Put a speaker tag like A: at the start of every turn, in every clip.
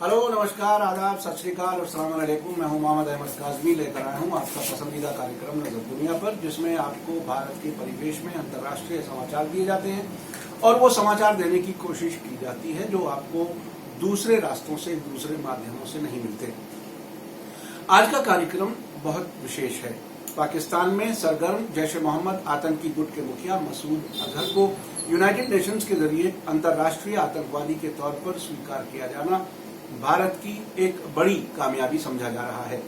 A: Hello, नमस्कार, आदाब, सत श्री अकाल और अस्सलाम वालेकुम। मैं हूं मोहम्मद अहमद काज़मी, लेकर आया हूं आपका पसंदीदा कार्यक्रम नजर दुनिया पर, जिसमें आपको भारत के परिवेश में अंतर्राष्ट्रीय समाचार दिए जाते हैं और वो समाचार देने की कोशिश की जाती है जो आपको दूसरे रास्तों से, दूसरे माध्यमों से नहीं मिलते। आज का कार्यक्रम बहुत विशेष है। पाकिस्तान में सरगर्म जैश ए मोहम्मद आतंकी गुट के मुखिया मसूद अजहर को यूनाइटेड नेशंस के जरिए अंतर्राष्ट्रीय आतंकवादी के तौर पर स्वीकार किया जाना भारत की एक बड़ी कामयाबी समझा जा रहा है।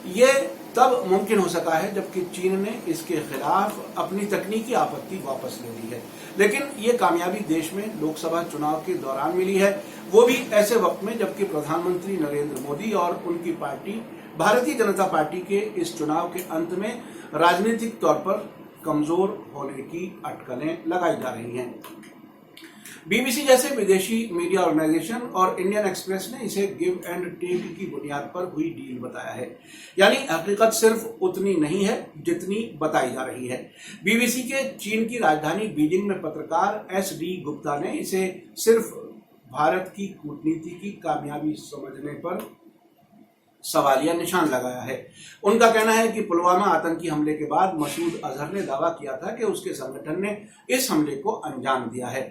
A: ये तब मुमकिन हो सका है जबकि चीन ने इसके खिलाफ अपनी तकनीकी आपत्ति वापस ले ली है। लेकिन ये कामयाबी देश में लोकसभा चुनाव के दौरान मिली है, वो भी ऐसे वक्त में जबकि प्रधानमंत्री नरेंद्र मोदी और उनकी पार्टी भारतीय जनता पार्टी के इस चुनाव के अंत में राजनीतिक तौर पर कमजोर होने की अटकलें लगाई जा रही हैं। बीबीसी जैसे विदेशी मीडिया ऑर्गेनाइजेशन और इंडियन एक्सप्रेस ने इसे गिव एंड टेक की बुनियाद पर हुई डील बताया है, यानी हकीकत सिर्फ उतनी नहीं है जितनी बताई जा रही है। बीबीसी के चीन की राजधानी बीजिंग में पत्रकार एस.डी. गुप्ता ने इसे सिर्फ भारत की कूटनीति की कामयाबी समझने पर सवालिया निशान लगाया है। उनका कहना है कि पुलवामा आतंकी हमले के बाद मसूद अजहर ने दावा किया था कि उसके संगठन ने इस हमले को अंजाम दिया है।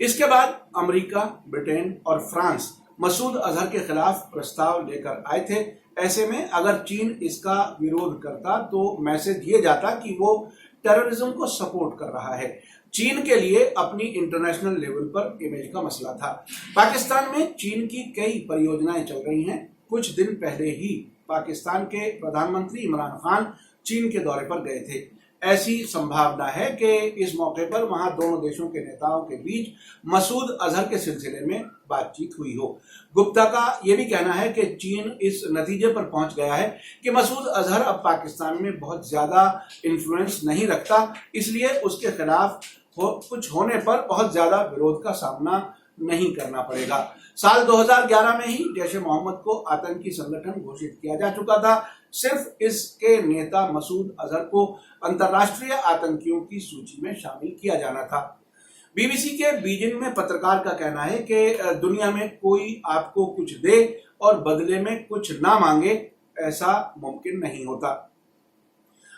A: इसके बाद अमेरिका, ब्रिटेन और फ्रांस मसूद अजहर के खिलाफ प्रस्ताव लेकर आए थे। ऐसे में अगर चीन इसका विरोध करता तो मैसेज ये जाता कि वो टेररिज्म को सपोर्ट कर रहा है। चीन के लिए अपनी इंटरनेशनल लेवल पर इमेज का मसला था। पाकिस्तान में चीन की कई परियोजनाएं चल रही हैं। कुछ दिन पहले ही पाकिस्तान के प्रधानमंत्री इमरान खान चीन के दौरे पर गए थे। ऐसी संभावना है कि इस मौके पर वहां दोनों देशों के नेताओं के बीच मसूद अजहर के सिलसिले में बातचीत हुई हो। गुप्ता का यह भी कहना है कि चीन इस नतीजे पर पहुंच गया है कि मसूद अजहर अब पाकिस्तान में बहुत ज्यादा इन्फ्लुएंस नहीं रखता, इसलिए उसके खिलाफ कुछ होने पर बहुत ज्यादा विरोध का सामना नहीं करना पड़ेगा। साल 2011 में ही जैश ए मोहम्मद को आतंकी संगठन घोषित किया जा चुका था। सिर्फ इसके नेता मसूद अजहर को अंतर्राष्ट्रीय आतंकियों की सूची में शामिल किया जाना था। बीबीसी के बीजिंग में पत्रकार का कहना है कि दुनिया में कोई आपको कुछ दे और बदले में कुछ ना मांगे, ऐसा मुमकिन नहीं होता।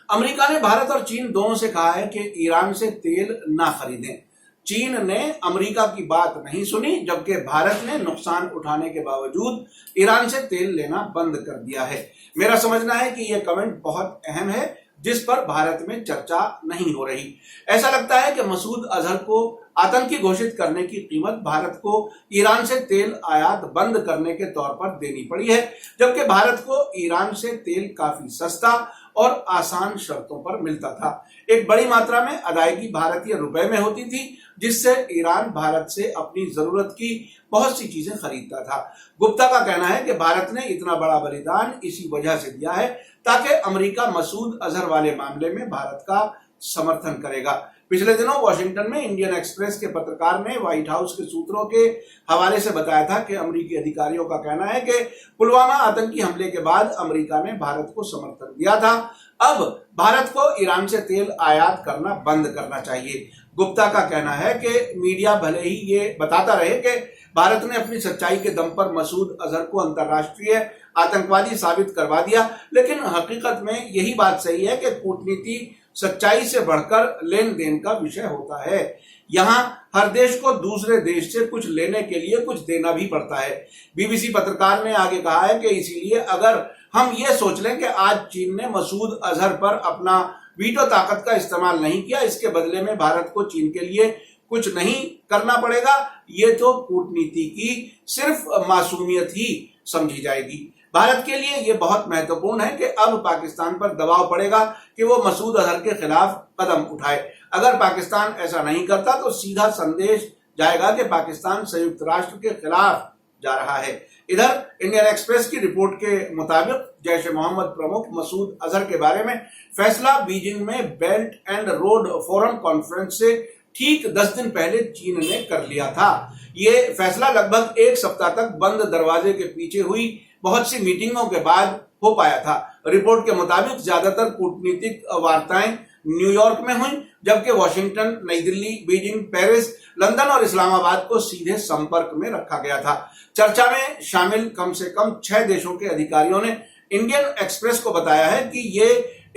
A: अमेरिका ने भारत और चीन दोनों से कहा है कि ईरान से तेल ना खरीदें। चीन ने अमेरिका की बात नहीं सुनी, जबकि भारत ने नुकसान उठाने के बावजूद ईरान से तेल लेना बंद कर दिया है। मेरा समझना है कि यह कमेंट बहुत अहम है जिस पर भारत में चर्चा नहीं हो रही। ऐसा लगता है कि मसूद अजहर को आतंकी घोषित करने की कीमत भारत को ईरान से तेल आयात बंद करने के तौर पर देनी पड़ी है, जबकि भारत को ईरान से तेल काफी सस्ता और आसान शर्तों पर मिलता था। एक बड़ी मात्रा में अदायगी भारतीय रुपए में होती थी, जिससे ईरान भारत से अपनी जरूरत की बहुत सी चीजें खरीदता था। गुप्ता का कहना है कि भारत ने इतना बड़ा बलिदान इसी वजह से दिया है ताकि अमेरिका मसूद अजहर वाले मामले में भारत का समर्थन करेगा। पिछले दिनों वॉशिंगटन में इंडियन एक्सप्रेस के पत्रकार ने व्हाइट हाउस के सूत्रों के हवाले से बताया था कि अमेरिकी अधिकारियों का कहना है कि पुलवामा आतंकी हमले के बाद अमेरिका ने भारत को समर्थन दिया था। अब भारत को ईरान से तेल आयात करना बंद करना चाहिए। गुप्ता का कहना है कि मीडिया भले ही ये बताता रहे कि भारत ने अपनी सच्चाई के दम पर मसूद अजहर को अंतर्राष्ट्रीय आतंकवादी साबित करवा दिया, लेकिन हकीकत में यही बात सही है कि कूटनीति सच्चाई से बढ़कर लेन देन का विषय होता है। यहाँ हर देश को दूसरे देश से कुछ लेने के लिए कुछ देना भी पड़ता है। बीबीसी पत्रकार ने आगे कहा है कि इसीलिए अगर हम ये सोच लें कि आज चीन ने मसूद अजहर पर अपना वीटो ताकत का इस्तेमाल नहीं किया, इसके बदले में भारत को चीन के लिए कुछ नहीं करना पड़ेगा, ये तो कूटनीति की सिर्फ मासूमियत ही समझी जाएगी। भारत के लिए यह बहुत महत्वपूर्ण है कि अब पाकिस्तान पर दबाव पड़ेगा कि वो मसूद अजहर के खिलाफ कदम उठाए। अगर पाकिस्तान ऐसा नहीं करता तो सीधा संदेश जाएगा कि पाकिस्तान संयुक्त राष्ट्र के खिलाफ जा रहा है। इधर इंडियन एक्सप्रेस की रिपोर्ट के मुताबिक जैश ए मोहम्मद प्रमुख मसूद अजहर के बारे में फैसला बीजिंग में belt and road forum conference से ठीक 10 दिन पहले चीन ने कर लिया था। ये फैसला लगभग एक सप्ताह तक बंद दरवाजे के पीछे हुई बहुत सी मीटिंगों के बाद हो पाया था। रिपोर्ट के मुताबिक ज्यादातर कूटनीतिक वार्ताएं न्यूयॉर्क में हुई, जबकि वॉशिंगटन, नई दिल्ली, बीजिंग, पेरिस, लंदन और इस्लामाबाद को सीधे संपर्क में रखा गया था। चर्चा में शामिल कम से कम 6 देशों के अधिकारियों ने इंडियन एक्सप्रेस को बताया है कि ये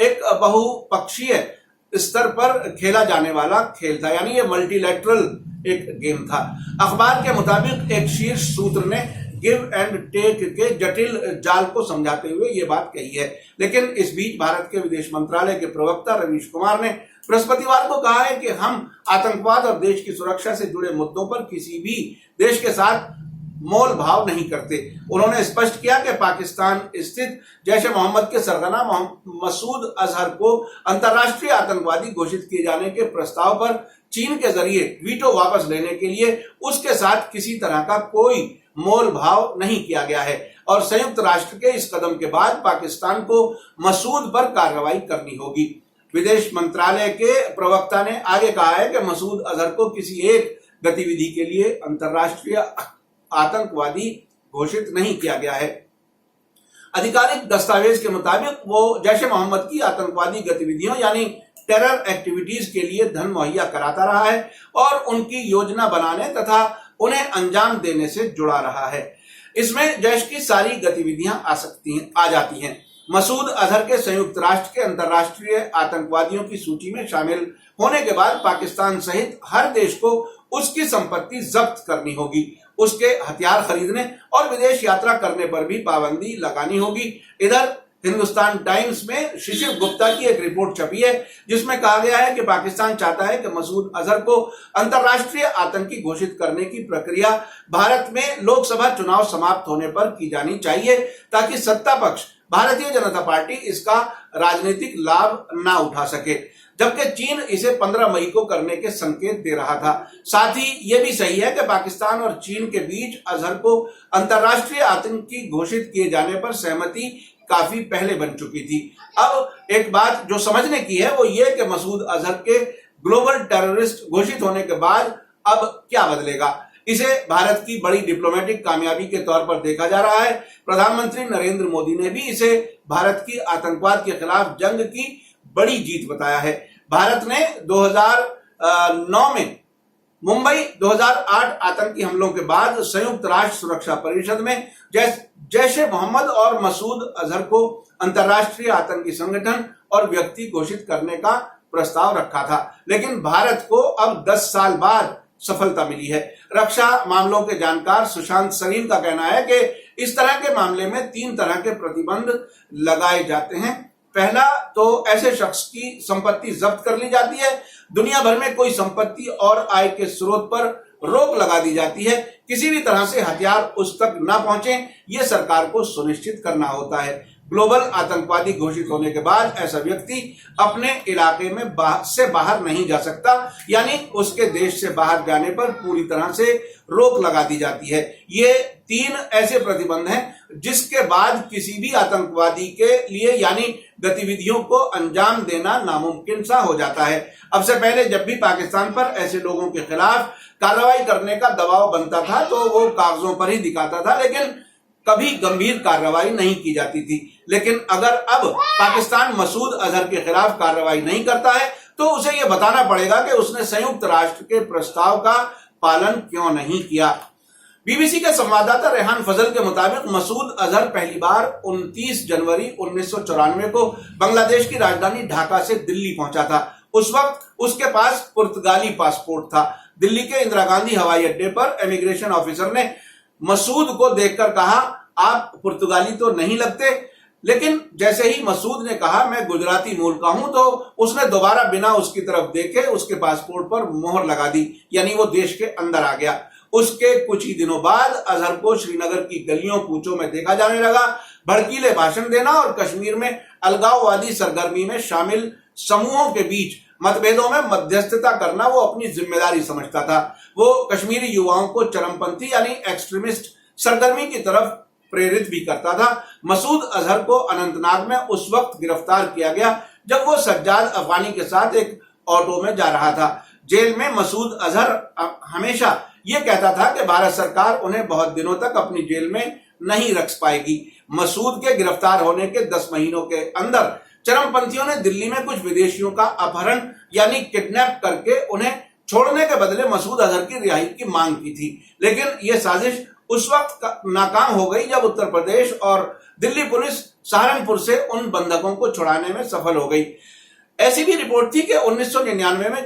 A: एक बहुपक्षीय स्तर पर खेला जाने वाला खेल था, यानी ये मल्टीलैटरल एक गेम था। अखबार के मुताबिक एक शीर्ष सूत्र ने गिव एंड टेक के जटिल जाल को समझाते हुए ये बात कही है। लेकिन इस बीच भारत के विदेश मंत्रालय के प्रवक्ता रवीश कुमार ने बृहस्पतिवार को कहा है कि हम आतंकवाद और देश की सुरक्षा से जुड़े मुद्दों पर किसी भी देश के साथ मोल भाव नहीं करते। उन्होंने स्पष्ट किया कि पाकिस्तान स्थित जैश ए मोहम्मद के सरगना मसूद अजहर को अंतर्राष्ट्रीय आतंकवादी घोषित किए जाने के प्रस्ताव पर चीन के जरिए वीटो वापस लेने के लिए उसके साथ किसी तरह का कोई मोल भाव नहीं किया गया है और संयुक्त राष्ट्र के इस कदम के बाद पाकिस्तान को मसूद पर कार्रवाई करनी होगी। विदेश मंत्रालय के प्रवक्ता ने आगे कहा है कि मसूद अजहर को किसी एक गतिविधि के लिए अंतर्राष्ट्रीय आतंकवादी घोषित नहीं किया गया है। आधिकारिक दस्तावेज के मुताबिक वो जैश ए मोहम्मद की आतंकवादी गतिविधियों यानी टेरर एक्टिविटीज के लिए धन मुहैया कराता रहा है और उनकी योजना बनाने तथा उन्हें अंजाम देने से जुड़ा रहा है। इसमें जैश की सारी गतिविधियां आ जाती हैं। मसूद अजहर के संयुक्त राष्ट्र के अंतर्राष्ट्रीय आतंकवादियों की सूची में शामिल होने के बाद पाकिस्तान सहित हर देश को उसकी संपत्ति जब्त करनी होगी, उसके हथियार खरीदने और विदेश यात्रा करने पर भी पाबंदी लगानी होगी। इधर हिंदुस्तान टाइम्स में शिशिर गुप्ता की एक रिपोर्ट छपी है जिसमें कहा गया है कि पाकिस्तान चाहता है कि मसूद अजहर को अंतर्राष्ट्रीय आतंकी घोषित करने की प्रक्रिया भारत में लोकसभा चुनाव समाप्त होने पर की जानी चाहिए ताकि सत्ता पक्ष भारतीय जनता पार्टी इसका राजनीतिक लाभ ना उठा सके, जबकि चीन इसे 15 मई को करने के संकेत दे रहा था। साथ ही यह भी सही है कि पाकिस्तान और चीन के बीच अजहर को अंतर्राष्ट्रीय आतंकी घोषित किए जाने पर सहमति काफी पहले बन चुकी थी। अब एक बात जो समझने की है वो ये कि मसूद अजहर के ग्लोबल टेररिस्ट घोषित होने के बाद अब क्या बदलेगा। इसे भारत की बड़ी डिप्लोमेटिक कामयाबी के तौर पर देखा जा रहा है। प्रधानमंत्री नरेंद्र मोदी ने भी इसे भारत की आतंकवाद के खिलाफ जंग की बड़ी जीत बताया है। भारत ने 2009 में मुंबई 2008 आतंकी हमलों के बाद संयुक्त राष्ट्र सुरक्षा परिषद में जैश ए मोहम्मद और मसूद अजहर को अंतर्राष्ट्रीय आतंकी संगठन और व्यक्ति घोषित करने का प्रस्ताव रखा था, लेकिन भारत को अब 10 साल बाद सफलता मिली है। रक्षा मामलों के जानकार सुशांत सरीन का कहना है कि इस तरह के मामले में 3 तरह के प्रतिबंध लगाए जाते हैं। पहला तो ऐसे शख्स की संपत्ति जब्त कर ली जाती है, दुनिया भर में कोई संपत्ति और आय के स्रोत पर रोक लगा दी जाती है, किसी भी तरह से हथियार उस तक ना पहुंचे ये सरकार को सुनिश्चित करना होता है। ग्लोबल आतंकवादी घोषित होने के बाद ऐसा व्यक्ति अपने इलाके में से बाहर नहीं जा सकता, यानी उसके देश से बाहर जाने पर पूरी तरह से रोक लगा दी जाती है। ये 3 ऐसे प्रतिबंध हैं जिसके बाद किसी भी आतंकवादी के लिए यानी गतिविधियों को अंजाम देना नामुमकिन सा हो जाता है। अब से पहले जब भी पाकिस्तान पर ऐसे लोगों के खिलाफ कार्रवाई करने का दबाव बनता था तो वो कागजों पर ही दिखाता था, लेकिन कभी गंभीर कार्रवाई नहीं की जाती थी। लेकिन अगर अब पाकिस्तान मसूद अजहर के खिलाफ कार्रवाई नहीं करता है तो उसे यह बताना पड़ेगा कि उसने संयुक्त राष्ट्र के प्रस्ताव का पालन क्यों नहीं किया। बीबीसी के संवाददाता रेहान फजल के मुताबिक मसूद अजहर पहली बार 29 जनवरी 1994 को बांग्लादेश की राजधानी ढाका से दिल्ली पहुंचा था। उस वक्त उसके पास पुर्तगाली पासपोर्ट था। दिल्ली के इंदिरा गांधी हवाई अड्डे पर इमिग्रेशन ऑफिसर ने मसूद को देखकर कहा, आप पुर्तगाली तो नहीं लगते। लेकिन जैसे ही मसूद ने कहा मैं गुजराती मूल का हूं तो उसने दोबारा बिना उसकी तरफ देखे उसके पासपोर्ट पर मोहर लगा दी, यानी वो देश के अंदर आ गया। उसके कुछ ही दिनों बाद अजहर को श्रीनगर की गलियों कूचों में देखा जाने लगा। भड़कीले भाषण देना और कश्मीर में अलगाववादी सरगर्मी में शामिल समूहों के बीच मतभेदों में मध्यस्थता करना वो अपनी जिम्मेदारी समझता था। वो कश्मीरी युवाओं को चरमपंथी यानी एक्सट्रीमिस्ट सरगर्मी की तरफ प्रेरित भी करता था। मसूद अजहर को अनंतनाग में उस वक्त गिरफ्तार किया गया जब वो सज्जाद अफगानी के साथ एक ऑटो में जा रहा था। जेल में मसूद अजहर हमेशा ये कहता था कि भारत सरकार उन्हें बहुत दिनों तक अपनी जेल में नहीं रख पाएगी। मसूद के गिरफ्तार होने के 10 महीनों के अंदर चरमपंथियों ने दिल्ली में कुछ विदेशियों का अपहरण यानी किडनैप करके उन्हें छोड़ने के बदले मसूद अजहर की रिहाई की मांग की थी। लेकिन यह साजिश उस वक्त नाकाम हो गई जब उत्तर प्रदेश और दिल्ली पुलिस सहारनपुर से उन बंधकों को छुड़ाने में सफल हो गई। ऐसी भी रिपोर्ट थी कि 1999 में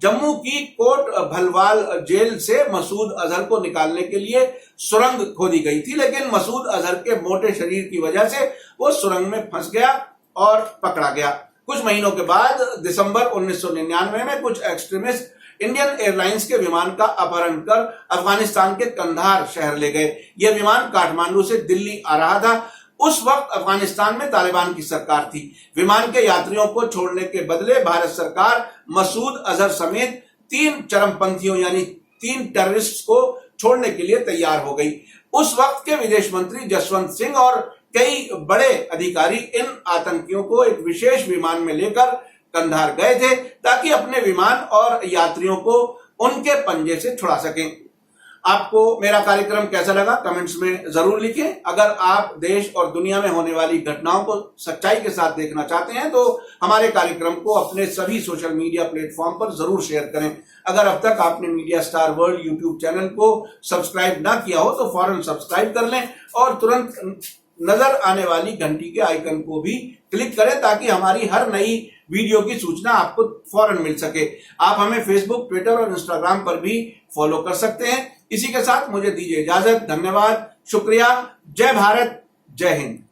A: जम्मू की कोट भलवाल जेल से मसूद अजहर को निकालने के लिए सुरंग खोदी गई थी, लेकिन मसूद अजहर के मोटे शरीर की वजह से वो सुरंग में फंस गया और पकड़ा गया। कुछ महीनों के बाद दिसंबर 1999 में कुछ एक्सट्रीमिस्ट इंडियन एयरलाइंस के विमान का अपहरण कर अफगानिस्तान के कंधार शहर ले गए। यह विमान काठमांडू से दिल्ली आ रहा था। उस वक्त अफगानिस्तान में तालिबान की सरकार थी। विमान के यात्रियों को छोड़ने के बदले भारत सरकार मसूद अजहर समेत 3 चरमपंथियों यानी 3 टेररिस्ट को छोड़ने के लिए तैयार हो गई। उस वक्त के विदेश मंत्री जसवंत सिंह और कई बड़े अधिकारी इन आतंकियों को एक विशेष विमान में लेकर कंधार गए थे ताकि अपने विमान और यात्रियों को उनके पंजे से छुड़ा सकें। आपको मेरा कार्यक्रम कैसा लगा कमेंट्स में जरूर लिखें। अगर आप देश और दुनिया में होने वाली घटनाओं को सच्चाई के साथ देखना चाहते हैं तो हमारे कार्यक्रम को अपने सभी सोशल मीडिया प्लेटफॉर्म पर जरूर शेयर करें। अगर अब तक आपने media star world YouTube channel को सब्सक्राइब ना किया हो तो फौरन सब्सक्राइब कर लें और तुरंत नजर आने वाली घंटी के आइकन को भी क्लिक करें ताकि हमारी हर नई वीडियो की सूचना आपको फौरन मिल सके। आप हमें फेसबुक, ट्विटर और इंस्टाग्राम पर भी फॉलो कर सकते हैं। इसी के साथ मुझे दीजिए इजाजत। धन्यवाद, शुक्रिया। जय भारत, जय हिंद।